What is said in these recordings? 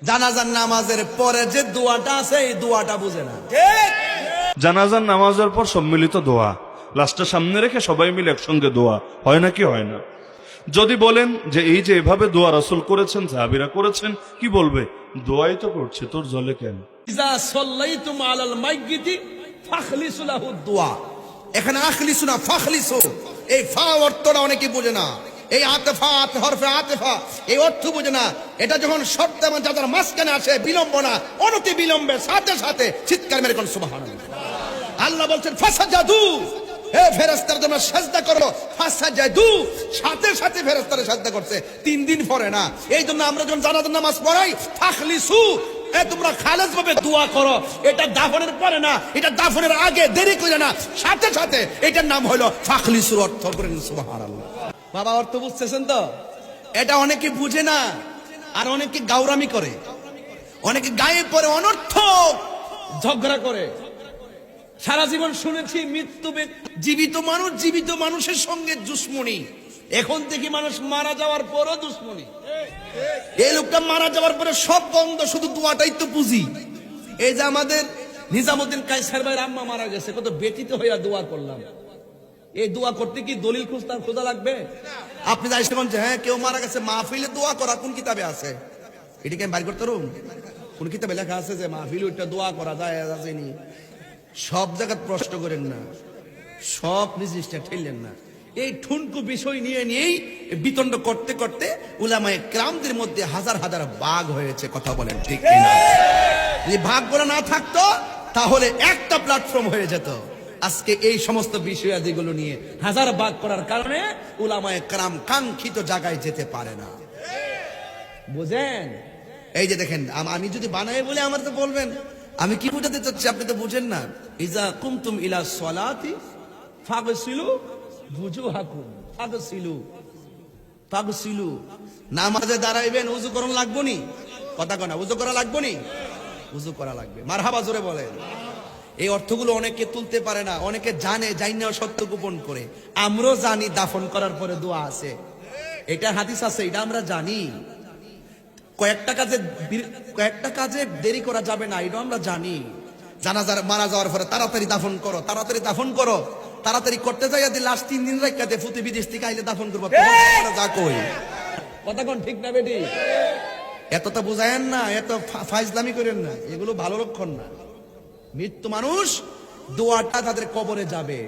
জানাজার নামাজের পরে যে দোয়াটা আছে এই দোয়াটা বুঝে না। জানাজার নামাজের পর সম্মিলিত দোয়া, লাশটা সামনে রেখে সবাই মিলে একসঙ্গে দোয়া হয় নাকি হয় না? যদি বলেন যে এই যে এভাবে দোয়া রাসূল করেছেন, সাহাবীরা করেছেন, কি বলবে? দোয়াই তো করছে, তোর জলে কেন? ইজা সাল্লাইতুম আলাল মাইয়িতি ফাখলিসু লাহু দুআ। এখানে আখলিসু না ফাখলিসু, এই ফা অর্থটা অনেকে বোঝে না। এই আতেফা হরফে আতেফা এই অর্থ বোঝে না। এটা যখন শর্ত এবং যাদের মাঝখানে আসে বিলম্ব না, অনতি বিলম্বে সাথে সাথে চিৎকার মেরে কোন সুবহানাল্লাহ। আল্লাহ বলছেন ফাসাজাদু, হে ফেরেশতারা তোমরা সিজদা করো। ফাসাজাদু, সাথে সাথে ফেরেশতারা সিজদা করছে, 3 দিন পরে না। এই জন্য আমরা যখন জানাজার নামাজ পড়াই ফাখলিসু, তোমরা খালেস ভাবে দোয়া করো। এটা দাফনের পরে না, এটা দাফনের আগে, দেরি করে না, সাথে সাথে। এটার নাম হলো ফাখলিসুর অর্থ করেন সুবহানাল্লাহ। বাবা অর্থ বুঝতেছেন তো? এটা অনেকে বুঝে না, আর অনেকে গাউরামি করে, অনেকে গায়ে পরে অনর্থক ঝগড়া করে। সারা জীবন শুনেছি মৃত্যু জীবিত মানুষের সঙ্গে দুশ্মনী। এখন থেকে মানুষ মারা যাওয়ার পরও দুশ্মনী। এই লোকটা মারা যাওয়ার পরে সব বন্ধ, শুধু দোয়াটাই তো পুঁজি। এই যে আমাদের নিজামুদ্দিন কায়সার ভাইয়ের আম্মা মারা গেছে, কত ব্যতীত হইয়া দোয়া করলাম। এই দোয়া করতে কি দলিল খোঁজা লাগবে? আপনি যাইছেন যে হ্যাঁ কেউ মারা গেছে মাহফিলে দোয়া করা কোন কিতাবে আছে? এটাকে আমি বাইর করতে পারবো? কোন কিতাবে লেখা আছে যে মাহফিলে ওইটা দোয়া করা যায়? আসেনি। সব জায়গায় প্রশ্ন করেন না, সব জিনিসটা ঠেললেন না। এই ঠুনকু বিষয় নিয়েই বিতণ্ড করতে করতে উলামায়ে কেরামদের মধ্যে হাজার হাজার ভাগ হয়েছে। কথা বলেন ঠিক কিনা? যদি ভাগগুলো না থাকতো তাহলে একটা প্ল্যাটফর্ম হয়ে যেত। আজকে এই সমস্ত বিষয়াদিগুলো নিয়ে হাজার ভাগ করার কারণে উলামায়ে কেরাম কাঙ্ক্ষিত জায়গায় যেতে পারে না। বুঝেন? এই যে দেখেন, আমি যদি বানাই বলে আমার তো বলবেন আমি কি বুঝাতে চাচ্ছি, আপনি তো বুঝেন না। ইজা কুমতুম ইলা সলাতি ফাগসিলু বুজুহাকুম, ফাগসিলু। নামাজে দাঁড়াইবেন, উযু করন লাগবো নি? কথা কনা, উযু করা লাগবো নি? উযু করা লাগবে। মারহাবা জোরে বলেন। এই অর্থগুলো অনেকে তুলতে পারে না, অনেকে জানে, জানিনা সত্য গোপন করে। আমরাও জানি দাফন করার পরে দোয়া আছে, এটা হাদিস আছে, এটা আমরা জানি। কয়েকটা কাজে দেরি করা যাবে না, এটা আমরা জানি। জানাজার মারা যাওয়ার পরে তাড়াতাড়ি দাফন করো, তাড়াতাড়ি দাফন করো। তাড়াতাড়ি করতে যাই যদি লাস্ট 3 দিন রাখা দে, ফুতে বিদেশ থেকে আইলে দাফন করবো। যা কই কথা কোন ঠিক না বেটি? এতটা বুঝায়েন না, এত ফাইজলামি করেন না, এগুলো ভালো লক্ষণ না। মৃত্যু মানুষ দোয়াটা তাদের কবরে যাবে।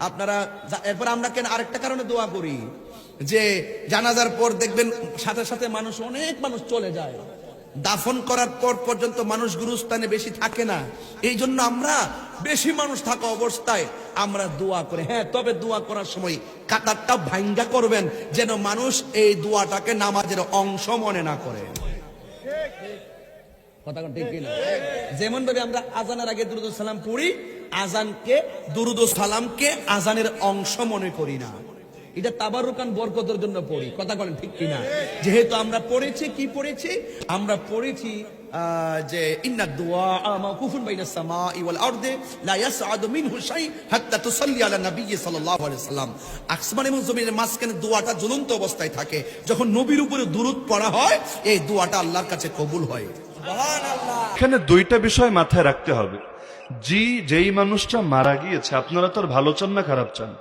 আপনারা এরপর আমরা কেন আরেকটা কারণে দোয়া করি, যে জানাজার পর দেখবেন সাথে সাথে অনেক মানুষ চলে যায়। দাফন করার পর পর্যন্ত মানুষ গুরুস্থানে বেশি থাকে না। এই জন্য আমরা বেশি মানুষ থাকা অবস্থায় আমরা দোয়া করি। হ্যাঁ, তবে দোয়া করার সময় কাতারটা ভাঙ্গা করবেন, যেন মানুষ এই দোয়াটাকে নামাজের অংশ মনে না করে। কথা ঠিক কিনা? যেমন ভাবে আমরা আজানের আগে দুরূদ সালাম পড়ি, আজানকে দুরূদ সালামকে আজানের অংশ মনে করি না। এটা তাবারুকান বরকতের জন্য পড়ি। কথা বলেন ঠিক কিনা? যেহেতু আমরা পড়েছি, কি পড়েছি? আমরা পড়েছি যে ইন্না দুআ মাওকুফুন বাইনাস সামাই ওয়াল আরদি লা ইয়াসআদু মিনহু শাই হাত্তা তুসাল্লি আলা নবী সাল্লাল্লাহু আলাইহি সাল্লাম। আসমান এবং জমিনের মাঝখানে দোয়াটা ঝুলন্ত অবস্থায় থাকে। যখন নবীর উপরে দুরূদ পড়া হয়, এই দোয়াটা আল্লাহর কাছে কবুল হয়। সুবহানাল্লাহ। এখানে দুইটা বিষয় মাথায় রাখতে হবে। যেই মানুষটা মারা গিয়েছে, আপনারা তার ভালো চান না খারাপ চান?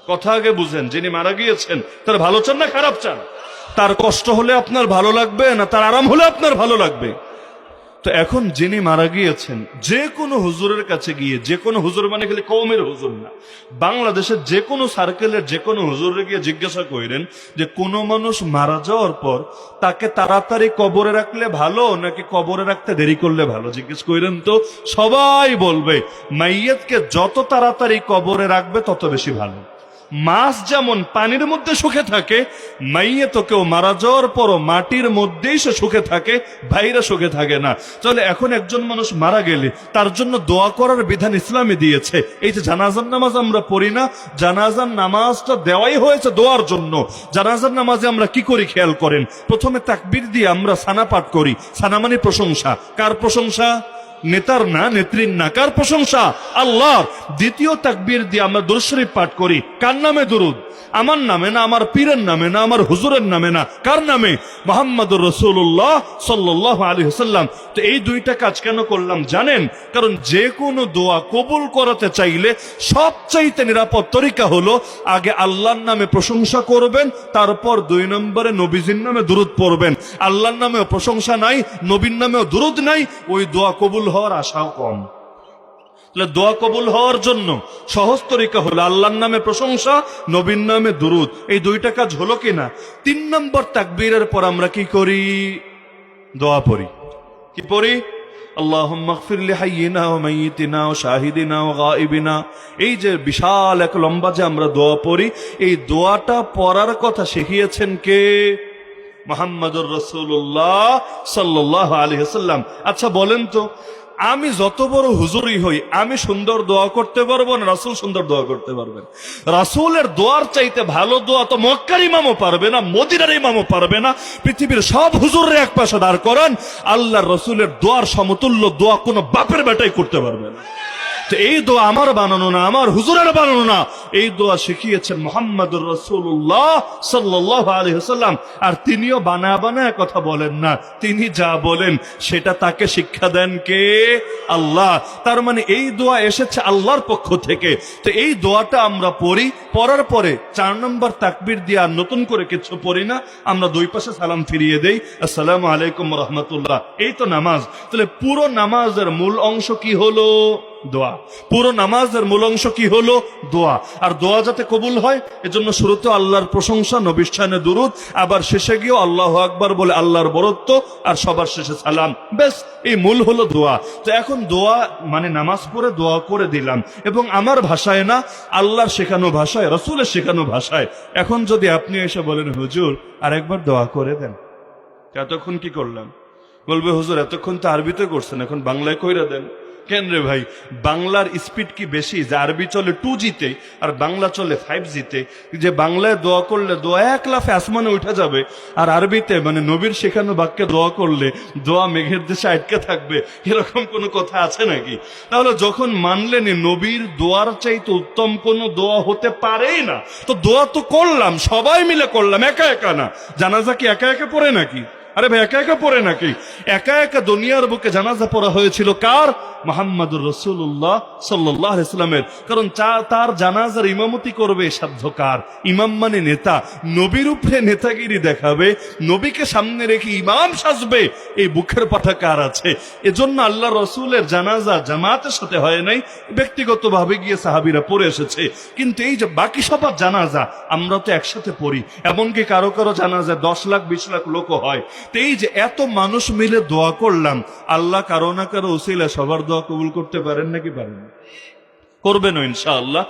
কথা আগে বুঝেন। যিনি মারা গিয়েছেন তার ভালো চান না খারাপ চান? তার কষ্ট হলে আপনার ভালো লাগবে না তার আরাম হলে আপনার ভালো লাগবে? তো এখন যিনি মারা গিয়েছেন, যে কোনো হুজুরের কাছে গিয়ে, যে কোনো হুজুর মানে খালি কওমের হুজুর না, বাংলাদেশের যে কোনো সার্কেলের যে কোনো হুজুরে গিয়ে জিজ্ঞাসা করেন যে কোন মানুষ মারা যাওয়ার পর তাকে তাড়াতাড়ি কবরে রাখলে ভালো নাকি কবরে রাখতে দেরি করলে ভালো, জিজ্ঞেস করেন তো সবাই বলবে মাইয়াতকে যত তাড়াতাড়ি কবরে রাখবে তত বেশি ভালো। মাছ যেমন পানির মধ্যে সুখে থাকে, মাইয়াতকেও মারা যাওয়ার পরও মাটির মধ্যেই সে সুখে থাকে, বাইরে সুখে থাকে না। তাহলে এখন একজন মানুষ মারা গেলে তার জন্য দোয়া করার বিধান ইসলামে দিয়েছে। এই যে জানাজার নামাজ আমরা পড়ি না, জানাজার নামাজটা দেওয়াই হয়েছে দোয়ার জন্য। জানাজার নামাজে আমরা কি করি খেয়াল করেন? প্রথমে তাকবীর দিয়ে আমরা সানা পাঠ করি। সানা মানে প্রশংসা। কার প্রশংসা? নেতার না, নেত্রীর না, কার প্রশংসা? আল্লাহর। দ্বিতীয় তাকবীর দিয়ে আমরা দুরূদ শরীফ পাঠ করি। কার নামে দুরূদ? আমার নামে না, আমার পীরের নামে না, আমার হুজুরের নামে না, কার নামে? মুহাম্মদুর রাসূলুল্লাহ সাল্লাল্লাহু আলাইহি ওয়াসাল্লাম। তো এই দুইটা কাজ কেন করলাম জানেন? কারণ যে কোনো দোয়া কবুল করাতে চাইলে সবচাইতে নিরাপদ তরিকা হলো আগে আল্লাহর নামে প্রশংসা করবেন, তারপর 2 নম্বরে নবীজির নামে দুরূদ পড়বেন। আল্লাহর নামেও প্রশংসা নাই, নবীর নামেও দুরূদ নাই, ওই দোয়া কবুল হওয়ার আশাও কম। তাহলে দোয়া কবুল হওয়ার জন্য সহজ তরিকা হলো আল্লাহর নামে প্রশংসা, নবীর নামে দুরূদ। এই দুইটা কাজ হলো কিনা? 3 নম্বর তাকবীরের পর আমরা কি করি? দোয়া পড়ি। কি পড়ি? আল্লাহুম্মা গফির লিহাইয়িনা ওয়া মাইয়িতিনা ওয়া শাহিদিনা ওয়া গায়িবিনা। এই যে বিশাল এক লম্বা যে আমরা দোয়া পড়ি, এই দোয়াটা পড়ার কথা শিখিয়েছেন কে? মুহাম্মদুর রাসূলুল্লাহ সাল্লাল্লাহু আলাইহি ওয়াসাল্লাম। আচ্ছা বলেন তো, আমি যত বড় হুজুরই হই, আমি সুন্দর দোয়া করতে পারবো না রাসূল সুন্দর দোয়া করতে পারবেন? রাসূলের দোয়ার চাইতে ভালো দোয়া তো মক্কার ইমামও পারবে না, মদিনার ইমামও পারবে না। পৃথিবীর সব হুজুররে এক পাশে দাঁড় করান, আল্লাহর রাসূলের দোয়ার সমতুল্য দোয়া কোনো বাপের বেটাই করতে পারবে না। তো এই দোয়া আমার বানানো না, আমার হুজুরের বানানো না, এই দোয়া শিখিয়েছেন মুহাম্মদুর রাসূলুল্লাহ সাল্লাল্লাহু আলাইহি ওয়াসাল্লাম। আর তিনিও বানায় কথা বলেন না, তিনি যা বলেন সেটা তাকে শিক্ষা দেন কে? আল্লাহ। তার মানে এই দোয়া এসেছে আল্লাহর পক্ষ থেকে। তো এই দোয়াটা আমরা পড়ি, পড়ার পরে 4 নম্বর তাকবীর দিয়ে আর নতুন করে কিছু পড়ি না, আমরা 2 পাশে সালাম ফিরিয়ে দেই, আসসালামু আলাইকুম ওয়া রাহমাতুল্লাহ। এই তো নামাজ। তাহলে পুরো নামাজের মূল অংশ কি হলো? দোয়া। পুরো নামাজের মূল অংশ কি হলো? দোয়া। আর দোয়া যাতে কবুল হয় এজন্য শুরুতে আল্লাহর প্রশংসা, নবীর শানে দুরূদ, আবার শেষে গিয়ে আল্লাহু আকবার বলে আল্লাহর বরত্ব, আর সবার শেষে সালাম। বেশ, এই মূল হলো দোয়া। তো এখন দোয়া মানে নামাজ পড়ে দোয়া করে দিলাম, এবং আমার ভাষায় না, আল্লাহর শেখানো ভাষায়, রাসূলের শেখানো ভাষায়। এখন যদি আপনি এসে বলেন হুজুর আরেকবার দোয়া করে দেন, এতক্ষণ কি করলাম? বলবে হুজুর এতক্ষণ তো আরবিতে করছেন, এখন বাংলায় কইরা দেন। কেন রে ভাই, বাংলার স্পিড কি বেশি যে আরবি চলে 2G-তে আর বাংলা চলে 5G-তে? যে বাংলায় দোয়া করলে দোয়া 1 লাফে আসমানে উঠে যাবে, আর আরবিতে মানে নবীর শেখানো বাক্যে দোয়া করলে দোয়া মেঘের দেশে আটকে থাকবে, এরকম কোনো কথা আছে নাকি? তাহলে যখন মানলেনি নবীর দোয়ার চাইতে উত্তম কোনো দোয়া হতে পারেই না, তো দোয়া তো করলাম, সবাই মিলে করলাম, একা একা না। জানাজা কি একা একা পড়ে নাকি? আরে ভাই একা একা পড়ে নাকি? একা একা দুনিয়ার বুকে জানাজা পড়া হয়েছিল কার? মুহাম্মদুর রাসূলুল্লাহ সাল্লাল্লাহু আলাইহি ওয়াসাল্লামের। কারণ তার জানাজার ইমামতি করবে সাধ্যকার। ইমাম মানে নেতা, নবীর উপরে নেতাগিরি দেখাবে, নবীকে সামনে রেখে ইমাম সাজবে, এই বুকের পাঠা কার আছে? এজন্য আল্লাহ রাসূলের জানাজা জামাতের সাথে হয় নাই, ব্যক্তিগতভাবে গিয়ে সাহাবীরা পড়ে এসেছে। কিন্তু এই যে বাকি সবার জানাজা আমরা তো একসাথে পড়ি, এমনকি কারো কারো জানাজা 10 লাখ 20 লাখ লোকও হয়। তো এই যে এত মানুষ মিলে দোয়া করলাম, আল্লাহ কারো না কারো উসিলা সবার দোয়া কবুল করতে পারেন নাকি পারেন? করবেন ইনশাআল্লাহ।